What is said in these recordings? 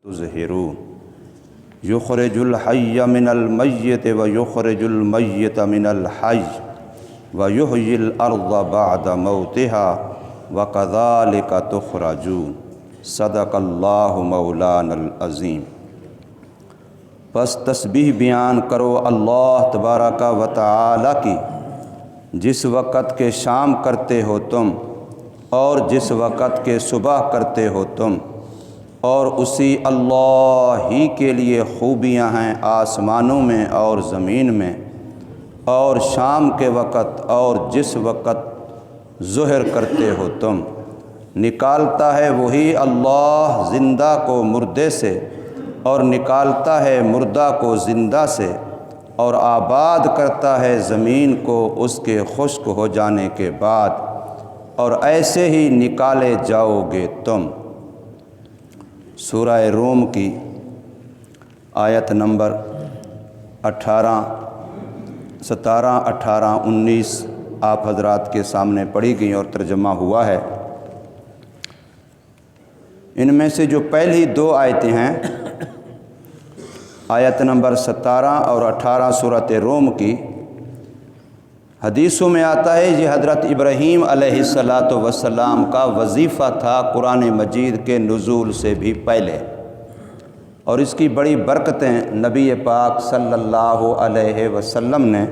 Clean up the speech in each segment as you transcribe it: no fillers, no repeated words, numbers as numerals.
تظہرون یخرج الحی من المیت و یخرج المیت من الحی و یحیی الارض بعد موتها وکذالک تخرجون صدق اللہ مولانا العظیم۔ پس تسبیح بیان کرو اللہ تبارک و تعالی کی جس وقت کے شام کرتے ہو تم اور جس وقت کے صبح کرتے ہو تم، اور اسی اللہ ہی کے لیے خوبیاں ہیں آسمانوں میں اور زمین میں، اور شام کے وقت اور جس وقت ظہر کرتے ہو تم، نکالتا ہے وہی اللہ زندہ کو مردے سے اور نکالتا ہے مردہ کو زندہ سے، اور آباد کرتا ہے زمین کو اس کے خشک ہو جانے کے بعد، اور ایسے ہی نکالے جاؤ گے تم۔ سورہ روم کی آیت نمبر 17، 18، 19 آپ حضرات کے سامنے پڑھی گئی اور ترجمہ ہوا ہے۔ ان میں سے جو پہلی دو آیتیں ہیں، آیت نمبر 17 اور 18 سورۃ روم کی، حدیثوں میں آتا ہے یہ حضرت ابراہیم علیہ السلام کا وظیفہ تھا قرآن مجید کے نزول سے بھی پہلے، اور اس کی بڑی برکتیں نبی پاک صلی اللہ علیہ وسلم نے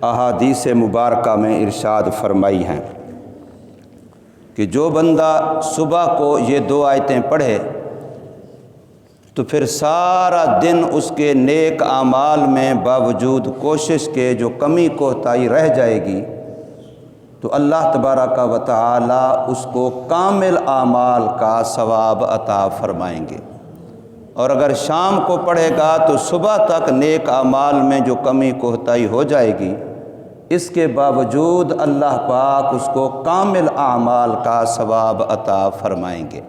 احادیث مبارکہ میں ارشاد فرمائی ہیں کہ جو بندہ صبح کو یہ دو آیتیں پڑھے تو پھر سارا دن اس کے نیک اعمال میں باوجود کوشش کے جو کمی کوتاہی رہ جائے گی تو اللہ تبارک و تعالی اس کو کامل اعمال کا ثواب عطا فرمائیں گے، اور اگر شام کو پڑھے گا تو صبح تک نیک اعمال میں جو کمی کوتاہی ہو جائے گی اس کے باوجود اللہ پاک اس کو کامل اعمال کا ثواب عطا فرمائیں گے۔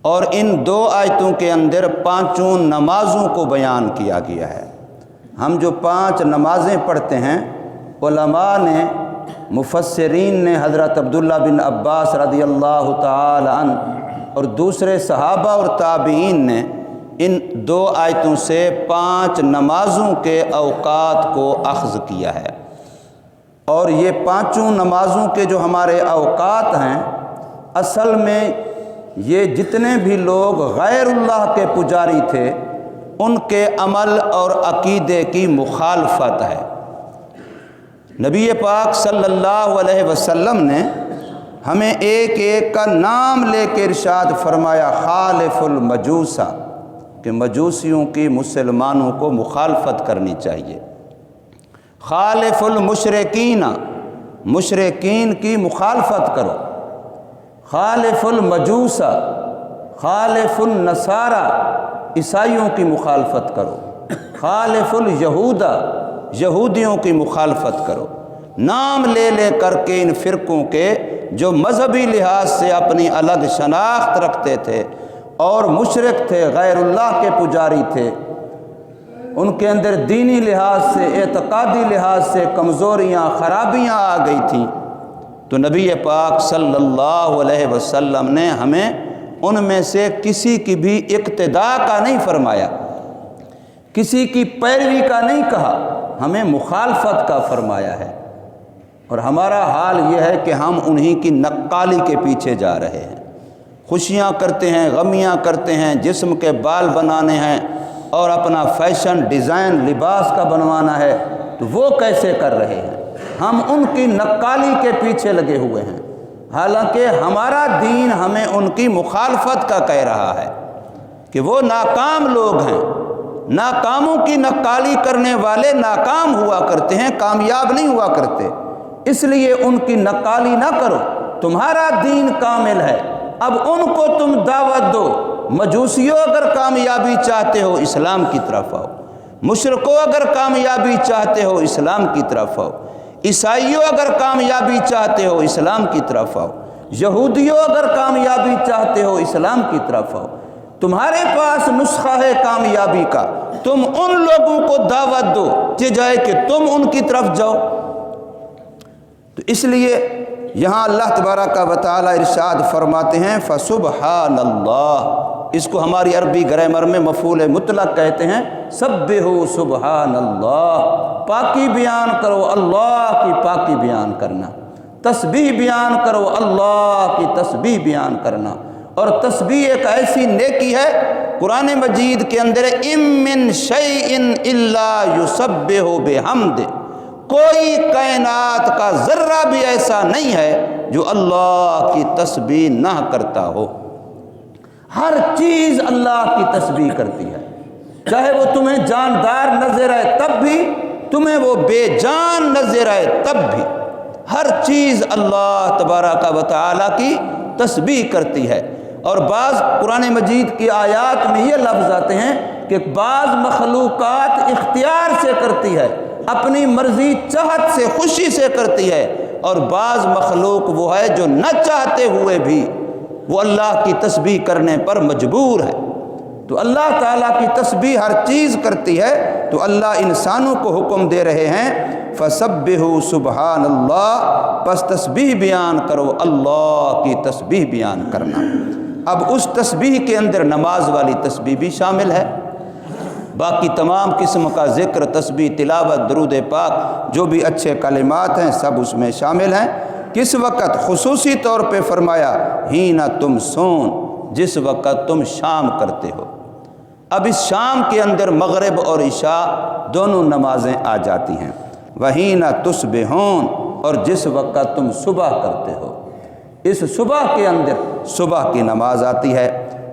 اور ان دو آیتوں کے اندر پانچوں نمازوں کو بیان کیا گیا ہے۔ ہم جو 5 نمازیں پڑھتے ہیں، علماء نے، مفسرین نے، حضرت عبداللہ بن عباس رضی اللہ تعالی عنہ اور دوسرے صحابہ اور تابعین نے ان 2 آیتوں سے 5 نمازوں کے اوقات کو اخذ کیا ہے، اور یہ 5 نمازوں کے جو ہمارے اوقات ہیں، اصل میں یہ جتنے بھی لوگ غیر اللہ کے پجاری تھے ان کے عمل اور عقیدے کی مخالفت ہے۔ نبی پاک صلی اللہ علیہ وسلم نے ہمیں ایک ایک کا نام لے کے ارشاد فرمایا خالف المجوسہ، کہ مجوسیوں کی مسلمانوں کو مخالفت کرنی چاہیے۔ خالف المشرکین، مشرکین کی مخالفت کرو۔ خالف المجوسہ، خالف النصارہ، عیسائیوں کی مخالفت کرو۔ خالف الیہودہ، یہودیوں کی مخالفت کرو۔ نام لے لے کر کے ان فرقوں کے جو مذہبی لحاظ سے اپنی الگ شناخت رکھتے تھے اور مشرک تھے، غیر اللہ کے پجاری تھے، ان کے اندر دینی لحاظ سے، اعتقادی لحاظ سے کمزوریاں، خرابیاں آ گئی تھیں، تو نبی پاک صلی اللہ علیہ وسلم نے ہمیں ان میں سے کسی کی بھی اقتداء کا نہیں فرمایا، کسی کی پیروی کا نہیں کہا، ہمیں مخالفت کا فرمایا ہے۔ اور ہمارا حال یہ ہے کہ ہم انہی کی نقالی کے پیچھے جا رہے ہیں، خوشیاں کرتے ہیں، غمیاں کرتے ہیں، جسم کے بال بنانے ہیں اور اپنا فیشن ڈیزائن لباس کا بنوانا ہے، تو وہ کیسے کر رہے ہیں؟ ہم ان کی نقالی کے پیچھے لگے ہوئے ہیں، حالانکہ ہمارا دین ہمیں ان کی مخالفت کا کہہ رہا ہے کہ وہ ناکام لوگ ہیں۔ ناکاموں کی نقالی کرنے والے ناکام ہوا کرتے ہیں، کامیاب نہیں ہوا کرتے، اس لیے ان کی نقالی نہ کرو، تمہارا دین کامل ہے۔ اب ان کو تم دعوت دو، مجوسیوں اگر کامیابی چاہتے ہو اسلام کی طرف آؤ، مشرکوں اگر کامیابی چاہتے ہو اسلام کی طرف آؤ، عیسائیوں اگر کامیابی چاہتے ہو اسلام کی طرف آؤ، یہودیوں اگر کامیابی چاہتے ہو اسلام کی طرف آؤ۔ تمہارے پاس نسخہ ہے کامیابی کا، تم ان لوگوں کو دعوت دو کہ جائے کہ تم ان کی طرف جاؤ۔ تو اس لیے یہاں اللہ تبارک و تعالی ارشاد فرماتے ہیں فسبحان اللہ، اس کو ہماری عربی گرامر میں مفعول مطلق کہتے ہیں۔ سبحوا سبحان اللہ، پاکی بیان کرو، اللہ کی پاکی بیان کرنا، تسبیح بیان کرو، اللہ کی تسبیح بیان کرنا۔ اور تسبیح ایک ایسی نیکی ہے، قرآن مجید کے اندر اِم من شیء الا یسبح بحمد، کوئی کائنات کا ذرہ بھی ایسا نہیں ہے جو اللہ کی تسبیح نہ کرتا ہو۔ ہر چیز اللہ کی تسبیح کرتی ہے، چاہے وہ تمہیں جاندار نظر آئے تب بھی، تمہیں وہ بے جان نظر آئے تب بھی، ہر چیز اللہ تبارک و تعالیٰ کی تسبیح کرتی ہے۔ اور بعض قرآن مجید کی آیات میں یہ لفظ آتے ہیں کہ بعض مخلوقات اختیار سے کرتی ہے، اپنی مرضی چاہت سے خوشی سے کرتی ہے، اور بعض مخلوق وہ ہے جو نہ چاہتے ہوئے بھی وہ اللہ کی تسبیح کرنے پر مجبور ہے۔ تو اللہ تعالیٰ کی تسبیح ہر چیز کرتی ہے، تو اللہ انسانوں کو حکم دے رہے ہیں فسبحوا سبحان اللہ، پس تسبیح بیان کرو، اللہ کی تسبیح بیان کرنا۔ اب اس تسبیح کے اندر نماز والی تسبیح بھی شامل ہے، باقی تمام قسم کا ذکر، تسبیح، تلاوت، درود پاک، جو بھی اچھے کلمات ہیں سب اس میں شامل ہیں۔ کس وقت؟ خصوصی طور پہ فرمایا ہینا تم سون، جس وقت تم شام کرتے ہو۔ اب اس شام کے اندر مغرب اور عشاء دونوں نمازیں آ جاتی ہیں۔ وَحِینَ تُصْبِحُونَ، اور جس وقت تم صبح کرتے ہو، اس صبح کے اندر صبح کی نماز آتی ہے۔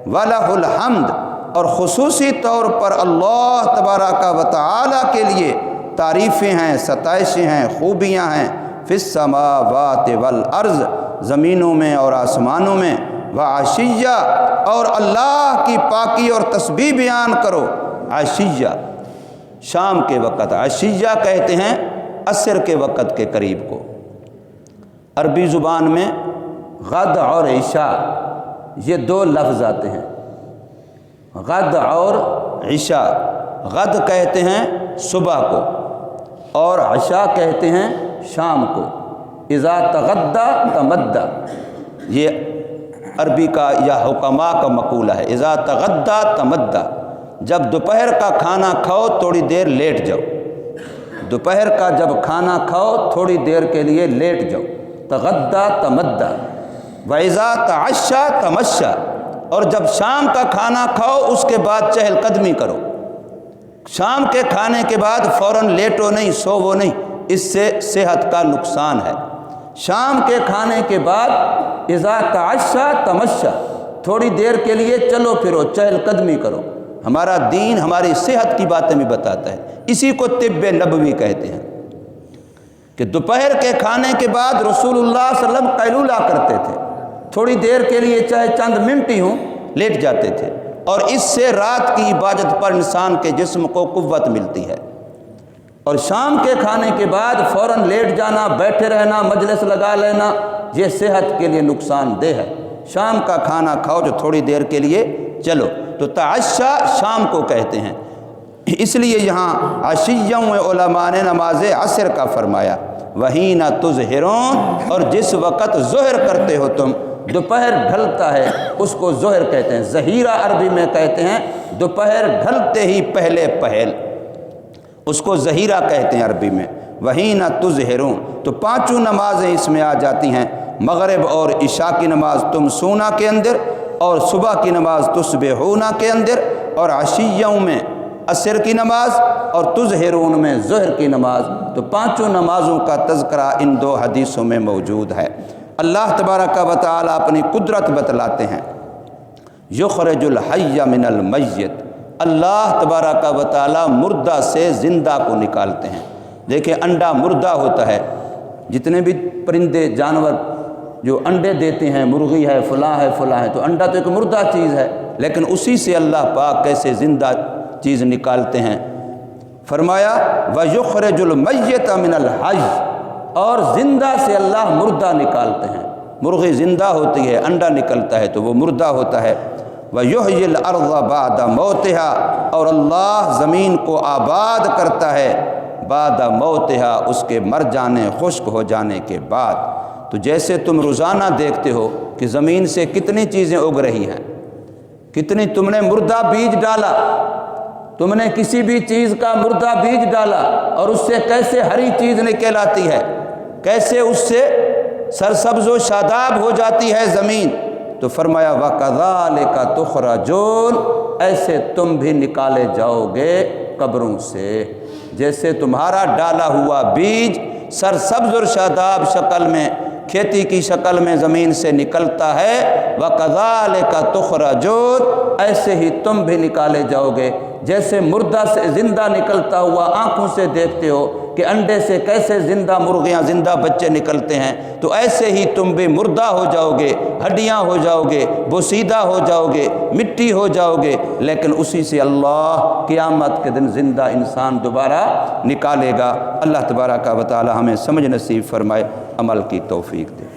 وَلَهُ الْحَمْدُ، اور خصوصی طور پر اللہ تبارک و تعالیٰ کے لیے تعریفیں ہیں، ستائشیں ہیں، خوبیاں ہیں، فی السماوات والارض، زمینوں میں اور آسمانوں میں، وعشیہ، اور اللہ کی پاکی اور تسبیح بیان کرو عشیہ، شام کے وقت۔ عشیہ کہتے ہیں عصر کے وقت کے قریب کو۔ عربی زبان میں غد اور عشاء یہ دو لفظ آتے ہیں، غد اور عشاء۔ غد کہتے ہیں صبح کو، اور عشاء کہتے ہیں شام کو۔ اذا تغدى تمدى، یہ عربی کا یا حکماء کا مقولہ ہے، اذا تغدى تمدى، جب دوپہر کا کھانا کھاؤ تھوڑی دیر لیٹ جاؤ، دوپہر کا جب کھانا کھاؤ تھوڑی دیر کے لیے لیٹ جاؤ، تغدى تمدى۔ وَإِذَا تَعَشَّى تَمَشَّى، اور جب شام کا کھانا کھاؤ اس کے بعد چہل قدمی کرو۔ شام کے کھانے کے بعد فوراً لیٹو نہیں، سوو نہیں، اس سے صحت کا نقصان ہے۔ شام کے کھانے کے بعد اذا تعشى تمشى، تھوڑی دیر کے لیے چلو پھرو، چہل قدمی کرو۔ ہمارا دین ہماری صحت کی باتیں بھی بتاتا ہے، اسی کو طب نبوی کہتے ہیں، کہ دوپہر کے کھانے کے بعد رسول اللہ صلی اللہ علیہ وسلم قیلولہ کرتے تھے، تھوڑی دیر کے لیے چاہے چند منٹ ہی ہوں لیٹ جاتے تھے، اور اس سے رات کی عبادت پر انسان کے جسم کو قوت ملتی ہے۔ اور شام کے کھانے کے بعد فوراً لیٹ جانا، بیٹھے رہنا، مجلس لگا لینا، یہ صحت کے لیے نقصان دہ ہے۔ شام کا کھانا کھاؤ جو تھوڑی دیر کے لیے چلو، تو تعشیٰ شام کو کہتے ہیں، اس لیے یہاں عشیّں علماء نے نماز عصر کا فرمایا۔ وحین تظہرون، اور جس وقت ظہر کرتے ہو تم، دوپہر ڈھلتا ہے اس کو ظہر کہتے ہیں۔ ظہیرہ عربی میں کہتے ہیں دوپہر ڈھلتے ہی پہلے پہل، اس کو ظہیرہ کہتے ہیں عربی میں۔ وحین تظہرون، تو پانچوں نمازیں اس میں آ جاتی ہیں، مغرب اور عشاء کی نماز تمسونا کے اندر، اور صبح کی نماز تصبحونا کے اندر، اور عشیّوں میں عصر کی نماز، اور تظہرون میں ظہر کی نماز۔ تو پانچوں نمازوں کا تذکرہ ان دو حدیثوں میں موجود ہے۔ اللہ تبارک و تعالیٰ اپنی قدرت بتلاتے ہیں۔ یخرج الحی من المیت، اللہ تبارک و تعالیٰ مردہ سے زندہ کو نکالتے ہیں۔ دیکھیں انڈا مردہ ہوتا ہے، جتنے بھی پرندے جانور جو انڈے دیتے ہیں، مرغی ہے، فلاں ہے، فلاں ہے، تو انڈا تو ایک مردہ چیز ہے، لیکن اسی سے اللہ پاک کیسے زندہ چیز نکالتے ہیں۔ فرمایا وَيُخْرِجُ الْمَيِّتَ مِنَ الْحَيِّ، اور زندہ سے اللہ مردہ نکالتے ہیں۔ مرغی زندہ ہوتی ہے، انڈا نکلتا ہے تو وہ مردہ ہوتا ہے۔ وَيُحْيِي الْأَرْضَ بَعْدَ مَوْتِهَا، اور اللہ زمین کو آباد کرتا ہے بعد موتها، اس کے مر جانے، خشک ہو جانے کے بعد۔ تو جیسے تم روزانہ دیکھتے ہو کہ زمین سے کتنی چیزیں اگ رہی ہیں، کتنی تم نے مردہ بیج ڈالا، تم نے کسی بھی چیز کا مردہ بیج ڈالا اور اس سے کیسے ہری چیز نکل آتی ہے، کیسے اس سے سرسبز و شاداب ہو جاتی ہے زمین۔ تو فرمایا وَكَذَلِكَ تُخْرَجُونَ، ایسے تم بھی نکالے جاؤ گے قبروں سے، جیسے تمہارا ڈالا ہوا بیج سرسبز اور شاداب شکل میں، کھیتی کی شکل میں زمین سے نکلتا ہے، وَكَذَلِكَ تُخْرَجُونَ، ایسے ہی تم بھی نکالے جاؤ گے، جیسے مردہ سے زندہ نکلتا ہوا آنکھوں سے دیکھتے ہو کہ انڈے سے کیسے زندہ مرغیاں زندہ بچے نکلتے ہیں، تو ایسے ہی تم بھی مردہ ہو جاؤ گے، ہڈیاں ہو جاؤ گے، بوسیدہ ہو جاؤ گے، مٹی ہو جاؤ گے، لیکن اسی سے اللہ قیامت کے دن زندہ انسان دوبارہ نکالے گا۔ اللہ تبارک و تعالی ہمیں سمجھ نصیب فرمائے، عمل کی توفیق دے۔